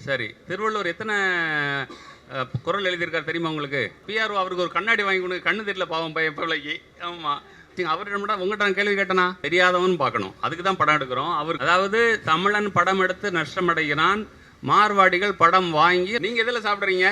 சரி, திருவள்ளுவர் எத்தனை குறள் எழுதியிருக்காரு தெரியுமா உங்களுக்கு? பிஆர்ஓ அவருக்கு ஒரு கண்ணாடி வாங்கி கொடுங்க, கண்ணு தெரியல பாவம் பையன் பிள்ளைக்கு. ஆமாம், அவர்கிட்ட உங்கள்கிட்ட நான் கேள்வி கேட்டனா? தெரியாதவன் பார்க்கணும், அதுக்கு தான் படம் எடுக்கிறோம். அவர் அதாவது தமிழன் படம் எடுத்து நஷ்டமடைகிறான், மார்வாடிகள் படம் வாங்கி. நீங்கள் எதில் சாப்பிட்றீங்க?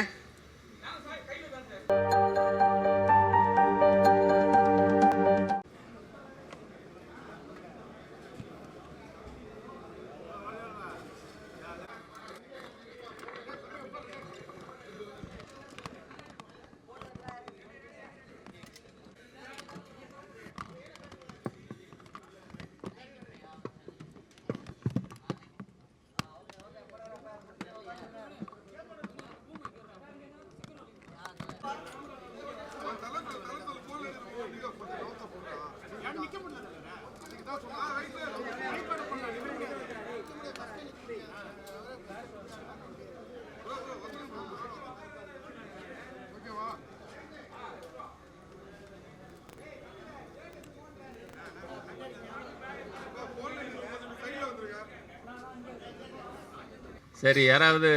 சரி, யாராவது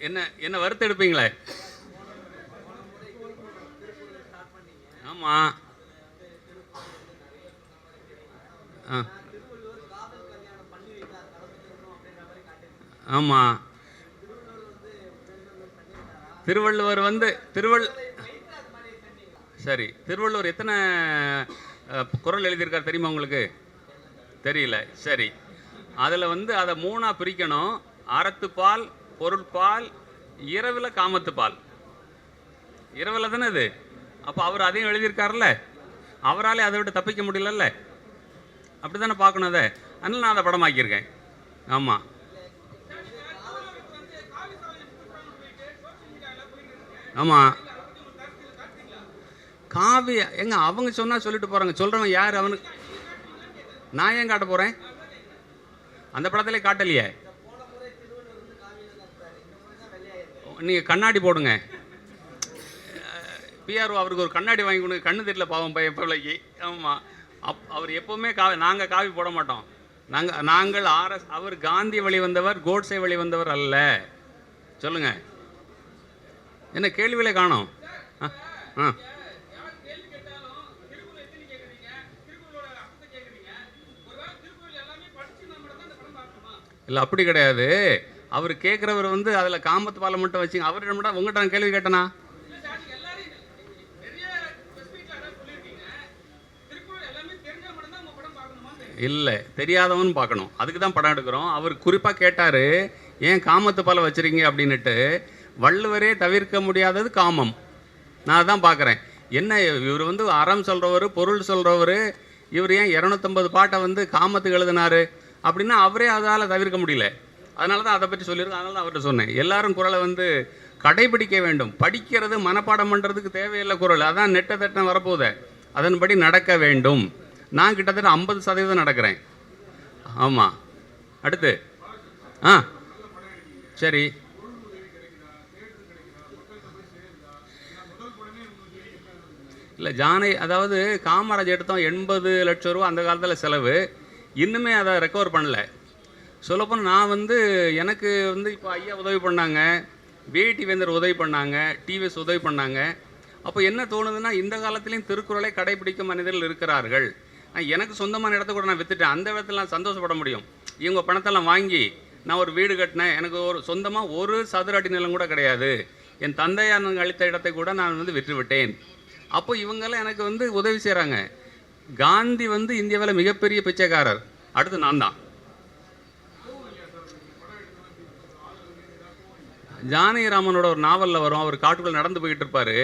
என்ன என்ன வறுத்து எடுப்பீங்களே? ஆமாம். ஆமாம், திருவள்ளுவர் சரி, திருவள்ளுவர் எத்தனை குறள் எழுதியிருக்காரு தெரியுமா உங்களுக்கு? தெரியல. சரி, அதில் அதை 3ஆக பிரிக்கணும். அறத்துப்பால், பொருட்பால், இரவில் காமத்துப்பால். இரவில் தானே இது. அப்போ அவர் அதையும் எழுதியிருக்காருல்ல, அவராலே அதை விட்டு தப்பிக்க முடியலல்ல. அப்படி தானே பார்க்கணும் அதை. அதனால் நான் அதை படமாக்கியிருக்கேன். ஆமாம். ஆமாம், காவி எங்க அவங்க சொன்னால் சொல்லிட்டு போகிறாங்க. சொல்கிறவன் யார்? அவனுக்கு நான் ஏன் காட்ட போகிறேன்? அந்த படத்திலே காட்டலையே. நீங்கள் கண்ணாடி போடுங்க. பிஆர்ஓ அவருக்கு ஒரு கண்ணாடி வாங்கி கொடுங்க, கண்ணு தெரியல பாவம் பையன் பிள்ளைக்கு. ஆமாம், அவர் எப்போவுமே நாங்கள் காவி போட மாட்டோம். நாங்கள் அவர் காந்தி வழி வந்தவர், கோட்ஸே வழி வந்தவர் அல்ல. சொல்லுங்க, என்ன கேள்வியிலே காணோம்? இல்லை, அப்படி கிடையாது. அவர் கேட்குறவர் அதில் காமத்து பாலை மட்டும் வச்சுங்க. அவர்கிட்ட உங்கள்கிட்ட நான் கேள்வி கேட்டனா? இல்லை, தெரியாதவன் பார்க்கணும், அதுக்கு தான் படம் எடுக்கிறோம். அவர் குறிப்பாக கேட்டார், ஏன் காமத்து பாலை வச்சுருக்கீங்க அப்படின்னுட்டு. வள்ளுவரே தவிர்க்க முடியாதது காமம். நான் அதான் பார்க்குறேன். என்ன இவர் அறம் சொல்கிறவர், பொருள் சொல்கிறவர், இவர் ஏன் 250 பாட்டை காமத்துக்கு எழுதினார் அப்படின்னா அவரே அதால் தவிர்க்க முடியல. அதனால தான் அதை பற்றி சொல்லியிருக்கேன். அதனால தான் அவர்கிட்ட சொன்னேன், எல்லாரும் குறளை கடைபிடிக்க வேண்டும். படிக்கிறது மனப்பாடம் பண்ணுறதுக்கு தேவையில்லை குறள். அதான் நெட்ட தட்டம் வரப்போகுது, அதன்படி நடக்க வேண்டும். நான் கிட்டத்தட்ட 50% நடக்கிறேன். ஆமாம். அடுத்து சரி, இல்லை ஜானை, அதாவது காமராஜ் எடுத்தோம் 80 லட்சம் ரூபா அந்த காலத்தில் செலவு. இன்னுமே அதை ரெக்கவர் பண்ணல. சொல்லப்போனால் நான் எனக்கு இப்போ ஐயா உதவி பண்ணாங்க, வேட்டி வேந்தர் உதவி பண்ணாங்க, டிவிஎஸ் உதவி பண்ணாங்க. அப்போ என்ன தோணுதுன்னா, இந்த காலத்துலேயும் திருக்குறளை கடைபிடிக்கும் மனிதர்கள் இருக்கிறார்கள். எனக்கு சொந்தமான இடத்த கூட நான் விற்றுட்டேன். அந்த இடத்துல நான் சந்தோஷப்பட முடியும். இவங்க பணத்தெல்லாம் வாங்கி நான் ஒரு வீடு கட்டினேன். எனக்கு ஒரு சொந்தமாக ஒரு சதுர அடி நிலம் கூட கிடையாது. என் தந்தையார் அளித்த இடத்தை கூட நான் விற்று விட்டேன். அப்போ இவங்கெல்லாம் எனக்கு உதவி செய்கிறாங்க. காந்தி இந்தியாவில் மிகப்பெரிய பிச்சைக்காரர். அடுத்து நான் தான். ஜானகிராமனோட ஒரு நாவலில் வரும். அவர் காட்டுக்குள்ளே நடந்து போய்கிட்டு இருப்பார்.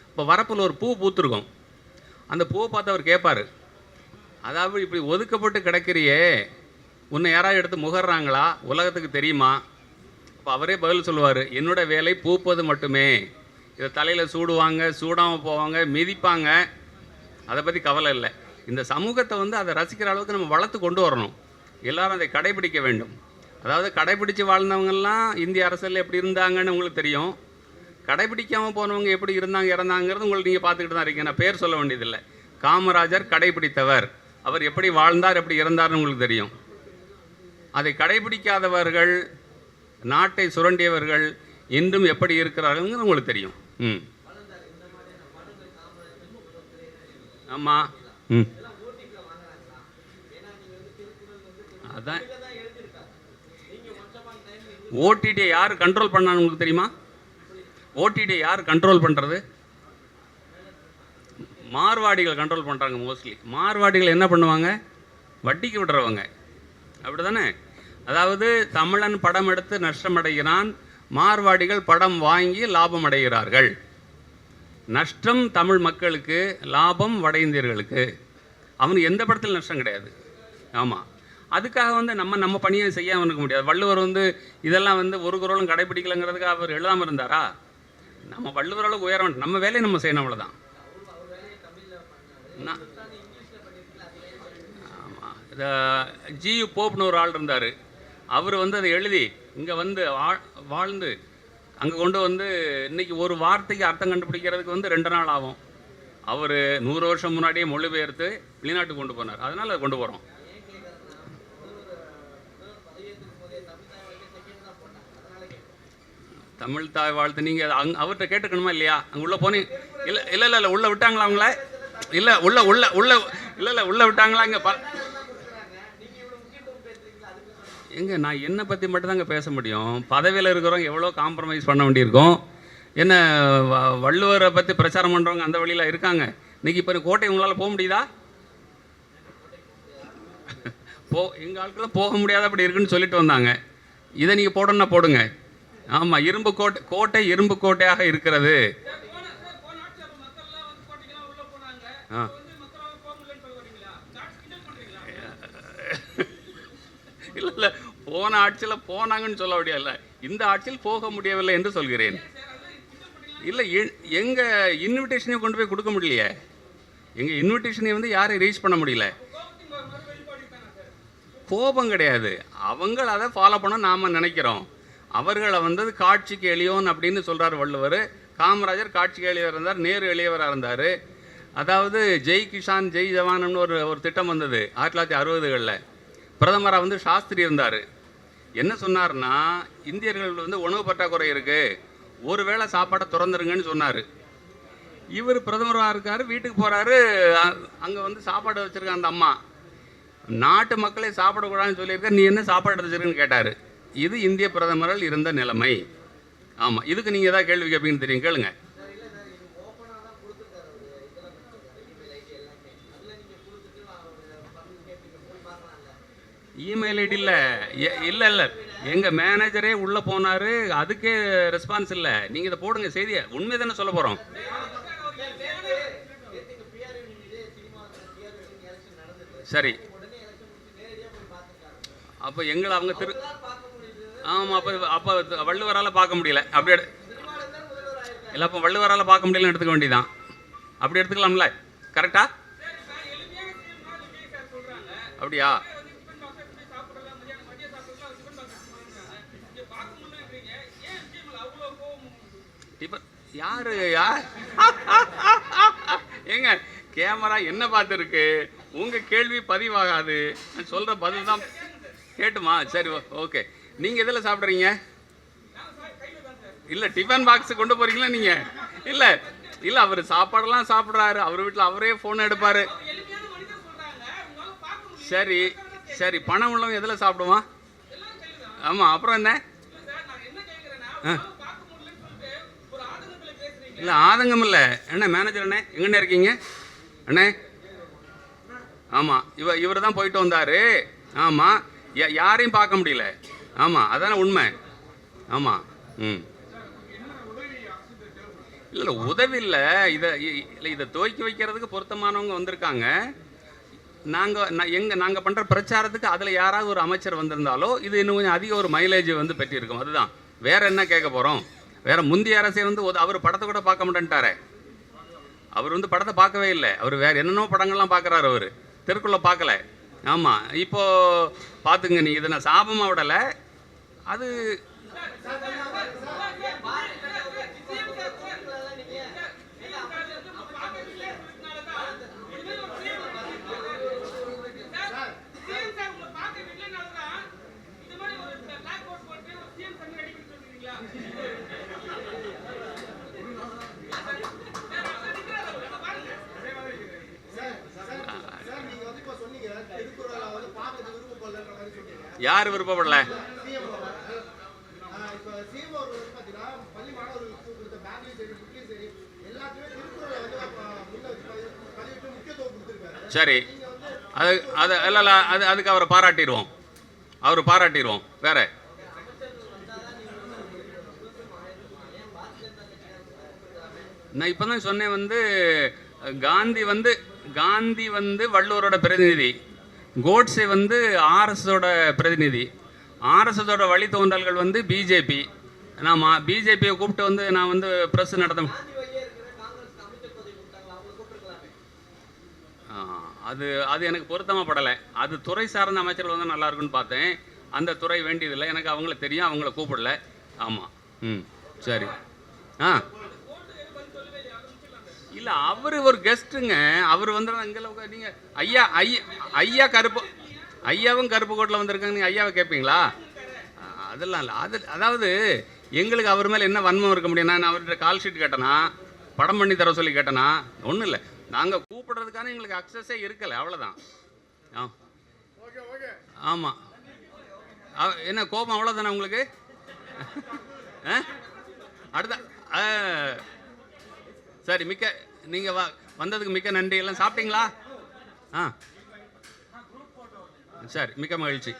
இப்போ வரப்பில் ஒரு பூ பூத்துருக்கும். அந்த பூவை பார்த்து அவர் கேட்பார், அதாவது இப்படி ஒதுக்கப்பட்டு கிடக்கிறியே, உன்னை யாராவது எடுத்து முகர்றாங்களா, உலகத்துக்கு தெரியுமா? அப்போ அவரே பதில் சொல்லுவார், என்னோட வேலை பூப்பது மட்டுமே. இதை தலையில் சூடுவாங்க, சூடாமல் போவாங்க, மிதிப்பாங்க, அதை பற்றி கவலை இல்லை. இந்த சமூகத்தை அதை ரசிக்கிற அளவுக்கு நம்ம வளர்த்து கொண்டு வரணும். எல்லாரும் அதை கடைபிடிக்க வேண்டும். அதாவது கடைபிடிச்சு வாழ்ந்தவங்கெல்லாம் இந்திய அரசியலில் எப்படி இருந்தாங்கன்னு உங்களுக்கு தெரியும். கடைபிடிக்காமல் போனவங்க எப்படி இருந்தாங்க இறந்தாங்கிறது உங்களுக்கு நீங்கள் பார்த்துக்கிட்டு தான் இருக்கீங்க. நான் பேர் சொல்ல வேண்டியதில்லை. காமராஜர் கடைபிடித்தவர். அவர் எப்படி வாழ்ந்தார், எப்படி இறந்தார்னு உங்களுக்கு தெரியும். அதை கடைபிடிக்காதவர்கள் நாட்டை சுரண்டியவர்கள் இன்றும் எப்படி இருக்கிறார்கள் உங்களுக்கு தெரியும். ம், ஆமாம். ம், அதான் ஓடிடியை யார் கண்ட்ரோல் பண்ணான்னு உங்களுக்கு தெரியுமா? ஓடிடியை யார் கண்ட்ரோல் பண்ணுறது? மார்வாடிகள் கண்ட்ரோல் பண்ணுறாங்க மோஸ்ட்லி. மார்வாடிகள் என்ன பண்ணுவாங்க? வட்டிக்கு விடுறவங்க, அப்படி தானே? அதாவது தமிழன் படம் எடுத்து நஷ்டமடைகிறான், மார்வாடிகள் படம் வாங்கி லாபம் அடைகிறார்கள். நஷ்டம் தமிழ் மக்களுக்கு, லாபம் வட இந்தியர்களுக்கு. அவனுக்கு எந்த படத்தில் நஷ்டம் கிடையாது. ஆமாம், அதுக்காக வந்து நம்ம பணியை செய்யாமல் இருக்க முடியாது. வள்ளுவர் வந்து இதெல்லாம் வந்து ஒரு குறளும் கடைபிடிக்கலைங்கிறதுக்கு அவர் எழுதாமல் இருந்தாரா? நம்ம வள்ளுவர் அளவுக்கு உயர வேண்டாம், நம்ம வேலையை நம்ம செய்யணும், அவ்வளோதான். ஆமாம், ஜியு போப்னு ஒரு ஆள் இருந்தார். அவர் வந்து அதை எழுதி இங்கே வந்து வாழ்ந்து அங்கே கொண்டு வந்து இன்றைக்கி ஒரு வார்த்தைக்கு அர்த்தம் கண்டுபிடிக்கிறதுக்கு வந்து 2 நாள் ஆகும். அவர் 100 வருஷம் முன்னாடியே மொழிபெயர்த்து வெளிநாட்டுக்கு கொண்டு போனார். அதனால் அதை கொண்டு போகிறோம். தமிழ் தாய் வாழ்த்து நீங்கள் அவர்கிட்ட கேட்டுக்கணுமா இல்லையா? அங்கே உள்ளே போனீங்க? இல்லை இல்லை இல்லை இல்லை உள்ளே விட்டாங்களா அவங்கள? இல்லை உள்ள உள்ள உள்ள இல்லை இல்லை உள்ளே விட்டாங்களா? இங்கே எங்க நான் என்னை பற்றி மட்டும்தாங்க பேச முடியும். பதவியில் இருக்கிறவங்க எவ்வளோ காம்ப்ரமைஸ் பண்ண வேண்டியிருக்கோம். என்ன வள்ளுவரை பற்றி பிரச்சாரம் பண்ணுறவங்க அந்த வழியில் இருக்காங்க. இன்றைக்கி இப்போ கோட்டை உங்களால் போக முடியுதா? எங்கள் ஆட்களாம் போக முடியாத அப்படி இருக்குன்னு சொல்லிட்டு வந்தாங்க. இதை நீங்கள் போடணும்னா போடுங்க. ஆமாம், இரும்பு கோட்டை இரும்பு கோட்டையாக இருக்கிறது. இல்லை இல்லை, போன ஆட்சியில் போனாங்கன்னு சொல்ல முடியல, இந்த ஆட்சியில் போக முடியவில்லை என்று சொல்கிறேன். இல்லை, எங்கள் இன்விடேஷனையும் கொண்டு போய் கொடுக்க முடியலையே. எங்கள் இன்விடேஷனை வந்து யாரையும் ரீச் பண்ண முடியல. கோபம் கிடையாது, அவங்க அதை ஃபாலோ பண்ண நாம் நினைக்கிறோம். அவர்களை வந்தது காட்சிக்கு எளியோன் அப்படின்னு சொல்கிறார் வள்ளுவர். காமராஜர் காட்சிக்கு எளியவர் இருந்தார், நேரு எளியவராக இருந்தார். அதாவது ஜெய் கிஷான் ஜெய் ஜவான்னு ஒரு திட்டம் வந்தது 1960களில். பிரதமராக வந்து சாஸ்திரி இருந்தார். என்ன சொன்னார்னா, இந்தியர்கள் வந்து உணவு பற்றாக்குறை இருக்குது, ஒரு வேளை சாப்பாடை திறந்துருங்கன்னு சொன்னார். இவர் பிரதமராக இருக்கார், வீட்டுக்கு போகிறாரு, அங்கே வந்து சாப்பாடு வச்சுருக்க அந்த அம்மா நாட்டு மக்களை சாப்பிடக்கூடாதுன்னு சொல்லியிருக்க, நீ என்ன சாப்பாடு வச்சுருக்குன்னு கேட்டார். இது இந்திய பிரதமர்கள் இருந்த நிலைமை. ஆமாம், இதுக்கு நீங்கள் ஏதாவது கேள்வி கேட்பீங்கன்னு தெரியும், கேளுங்க. இமெயில் ஐடி இல்லை இல்லை இல்லை, எங்கள் மேனேஜரே உள்ளே போனார், அதுக்கே ரெஸ்பான்ஸ் இல்லை. நீங்கள் இதை போடுங்க, செய்தியை உண்மை தானே சொல்ல போகிறோம். சரி, அப்போ எங்களை அவங்க ஆமாம், அப்போ வள்ளுவரால் பார்க்க முடியல. அப்படி இல்லை, அப்போ வள்ளுவரால் பார்க்க முடியலன்னு எடுத்துக்க வேண்டியதான். அப்படி எடுத்துக்கலாம்ல, கரெக்டா? அப்படியா? யாரு ஏங்க, கேமரா என்ன பார்த்துருக்கு, உங்கள் கேள்வி பதிவாகாது. நான் சொல்கிற பதில் தான் கேட்டுமா? சரி, ஓகே. நீங்கள் எதில் சாப்பிட்றீங்க? இல்லை, டிஃபன் பாக்ஸ் கொண்டு போகிறீங்களா நீங்கள்? இல்லை இல்லை, அவர் சாப்பாடெல்லாம் சாப்பிட்றாரு, அவர் வீட்டில் அவரே ஃபோன் எடுப்பார். சரி சரி, பணம் உள்ளவங்க எதில் சாப்பிடுவான்? ஆமாம், அப்புறம் என்ன? இல்லை, ஆதங்கம் இல்லை. என்ன மேனேஜர் அண்ணே, எங்கண்ணே இருக்கீங்க அண்ணே? ஆமாம், இவர் தான் போயிட்டு வந்தார். ஆமாம், யாரையும் பார்க்க முடியல. ஆமாம், அதானே உண்மை. ஆமாம். ம், இல்லை உதவி இல்லை, இதை துவக்கி வைக்கிறதுக்கு பொருத்தமானவங்க வந்திருக்காங்க. நாங்கள் பண்ணுற பிரச்சாரத்துக்கு அதில் யாராவது ஒரு அமைச்சர் வந்திருந்தாலோ இது இன்னும் கொஞ்சம் அதிக ஒரு மைலேஜ் வந்து பெற்றிருக்கும். அதுதான், வேற என்ன கேட்க போகிறோம்? வேற முந்தைய அரசே வந்து அவர் படத்தை கூட பார்க்க மாட்டேன்ட்டாரே. அவர் வந்து படத்தை பார்க்கவே இல்லை. அவர் வேற என்னென்னோ படங்கள்லாம் பார்க்குறாரு, அவர் தெருக்குள்ளே பார்க்கல. ஆமாம், இப்போ பார்த்துங்க, நீங்கள் இதை நான் சாபமாக விடலை. அது யார் விருப்பப்படல? சரி, அது அது இல்லை இல்லை, அதுக்கு அவரை பாராட்டிடுவோம், வேற நான் இப்போ தான் சொன்னேன் காந்தி வள்ளுவரோட பிரதிநிதி, கோட்ஸே ஆர்எஸ்ஓட பிரதிநிதி, ஆர்எஸ்எஸோட வழித்தோன்றல்கள் பிஜேபி. நான் பிஜேபியை கூப்பிட்டு நான் ப்ரெஸ் நடத்த அது எனக்கு பொருத்தமாக படலை. அது துறை சார்ந்த அமைச்சர்கள் நல்லா இருக்குன்னு பார்த்தேன். அந்த துறை வேண்டியதில்லை எனக்கு, அவங்கள தெரியும், அவங்கள கூப்பிடல. ஆமாம். சரி. இல்லை, அவர் ஒரு கெஸ்ட்டுங்க. அவர் அங்கே நீங்கள் ஐயாவும் கருப்பு கோட்டில் வந்திருக்காங்க, நீங்கள் ஐயாவை கேட்பீங்களா? அதெல்லாம் இல்லை. அதாவது எங்களுக்கு அவர் மேலே என்ன வன்மம் இருக்க முடியும்? நான் அவர்கிட்ட கால் ஷீட் கேட்டேனா, படம் பண்ணி தர சொல்லி கேட்டேனா? ஒன்றும் இல்லை. நாங்கள் கூப்பிடுறதுக்கான எங்களுக்கு அக்சஸே இருக்கலை, அவ்வளோதான். ஆமாம். என்ன கோபம் அவ்வளோதானே உங்களுக்கு? அடுத்த சரி, நீங்கள் வந்ததுக்கு மிக்க நன்றி. எல்லாம் சாப்பிட்டீங்களா? சரி, மிக்க மகிழ்ச்சி.